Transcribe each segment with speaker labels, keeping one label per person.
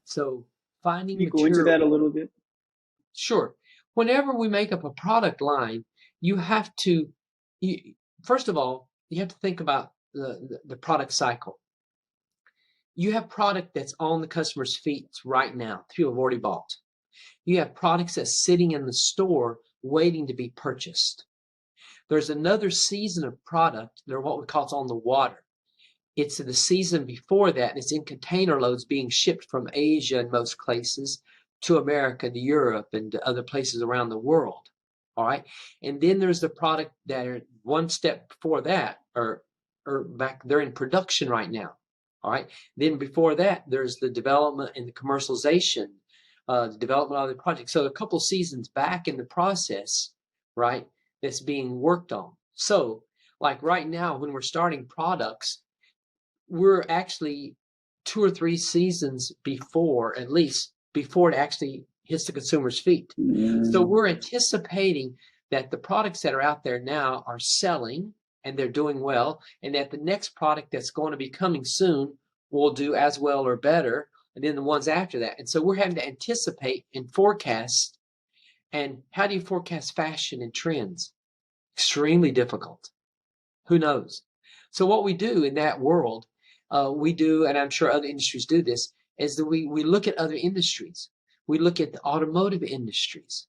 Speaker 1: So finding
Speaker 2: Can you go into
Speaker 1: material.
Speaker 2: that a little bit?
Speaker 1: Sure. Whenever we make up a product line, you have to, you, first of all, you have to think about the product cycle. You have product that's on the customer's feet right now, people have already bought. You have products that's sitting in the store waiting to be purchased. There's another season of product, they're what we call it's on the water. It's the season before that, and it's in container loads being shipped from Asia in most places to America, to Europe, and to other places around the world. All right. And then there's the product that are one step before that, or back, they're in production right now. All right. Then before that, there's the development and the commercialization, the development of the project. So a couple seasons back in the process, right, that's being worked on. So, like right now, when we're starting products, we're actually 2 or 3 seasons before, at least before it actually hits the consumer's feet. So
Speaker 2: Mm.
Speaker 1: we're anticipating that the products that are out there now are selling and they're doing well, and that the next product that's going to be coming soon will do as well or better, and then the ones after that. And so we're having to anticipate and forecast. And how do you forecast fashion and trends? Extremely difficult. Who knows? So what we do in that world, we do, and I'm sure other industries do this, is that we look at other industries. We look at the automotive industries.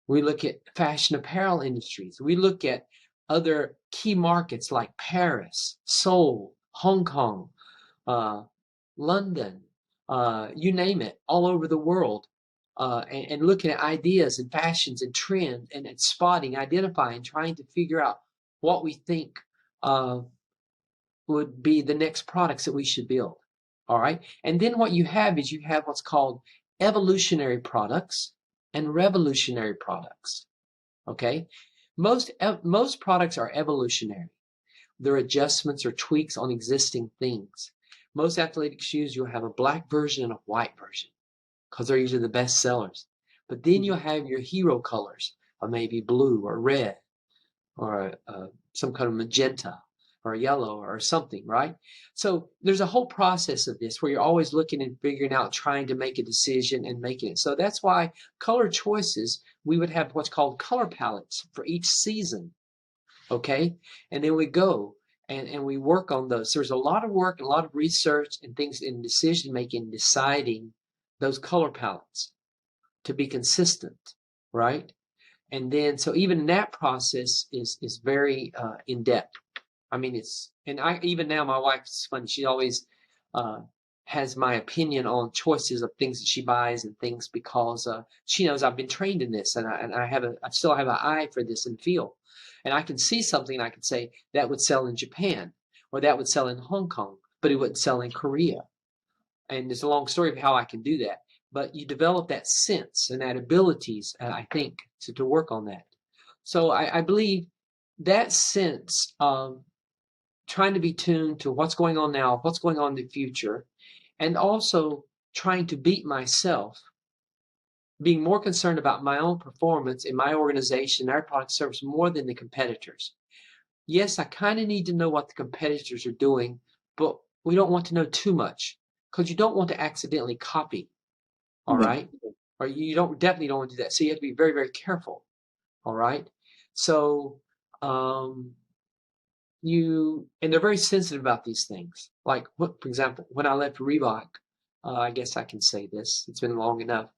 Speaker 1: We look at fashion apparel industries. We look at other key markets like Paris, Seoul, Hong Kong, uh, London, you name it, all over the world, and looking at ideas and fashions and trends and spotting, identifying, trying to figure out what we think uh, would be the next products that we should build. All right. And then what you have is you have what's called evolutionary products and revolutionary products. Okay. Most products are evolutionary. They're adjustments or tweaks on existing things. Most athletic shoes, you'll have a black version and a white version because they're usually the best sellers. But then you'll have your hero colors, or maybe blue or red or some kind of magenta or yellow or something, right? So there's a whole process of this where you're always looking and figuring out, trying to make a decision and making it. So that's why color choices, we would have what's called color palettes for each season, okay? And then we go and we work on those. So there's a lot of work, a lot of research and things in decision making, deciding those color palettes to be consistent, right? And then, so even that process is very in depth. I mean, it's, and I, even now, my wife's funny. She always uh, has my opinion on choices of things that she buys and things because she knows I've been trained in this, and I still have an eye for this and feel, and I can see something and I can say that would sell in Japan or that would sell in Hong Kong, but it wouldn't sell in Korea. And there's a long story of how I can do that. But you develop that sense and that abilities, I think, to work on that. So I believe that sense of trying to be tuned to what's going on now, what's going on in the future, and also trying to beat myself, being more concerned about my own performance in my organization, our product service, more than the competitors. Yes, I kind of need to know what the competitors are doing, but we don't want to know too much because you don't want to accidentally copy. All
Speaker 2: Yeah.
Speaker 1: right. Or you don't, definitely don't want to do that. So you have to be very, very careful. All right. So, um, and they're very sensitive about these things. Like, what, for example, when I left Reebok, I guess I can say this, it's been long enough.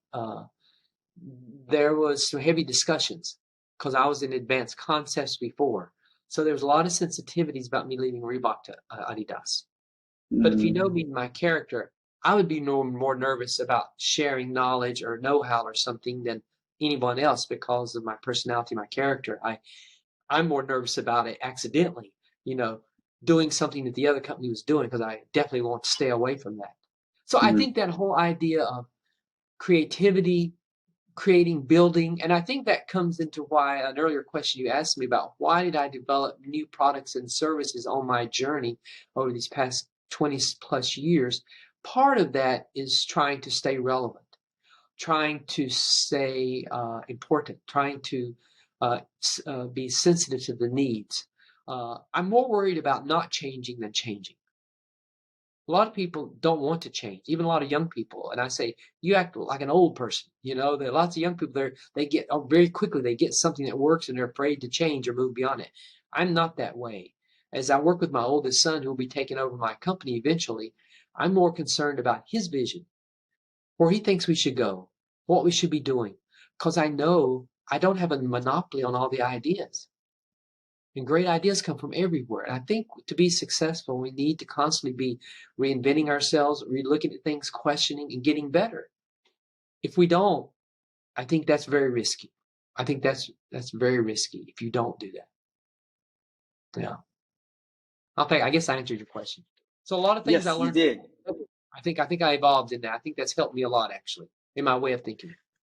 Speaker 1: There was some heavy discussions because I was in advanced concepts before. So there was a lot of sensitivities about me leaving Reebok to Adidas. But if you know
Speaker 2: Mm.
Speaker 1: me and my character, I would be more nervous about sharing knowledge or know-how or something than anyone else because of my personality, my character. I'm more nervous about it accidentally, you know, doing something that the other company was doing because I definitely want to stay away from that. So I
Speaker 2: Mm.
Speaker 1: think that whole idea of creativity, creating, building, and I think that comes into why an earlier question you asked me about why did I develop new products and services on my journey over these past 20 plus years. Part of that is trying to stay relevant, trying to stay important, trying to be sensitive to the needs. I'm more worried about not changing than changing. A lot of people don't want to change, even a lot of young people. And I say, you act like an old person. There are lots of young people there. They get very quickly, they get something that works and they're afraid to change or move beyond it. I'm not that way. As I work with my oldest son, who will be taking over my company eventually, I'm more concerned about his vision, where he thinks we should go, what we should be doing. Because I know I don't have a monopoly on all the ideas. And great ideas come from everywhere. And I think to be successful, we need to constantly be reinventing ourselves, re-looking at things, questioning, and getting better. If we don't, I think that's very risky. I think that's very risky if you don't do that. Yeah. I guess I answered your question. So a lot of things I
Speaker 2: Yes, you
Speaker 1: learned.
Speaker 2: did.
Speaker 1: I think I evolved in that. I think that's helped me a lot actually in my way of thinking.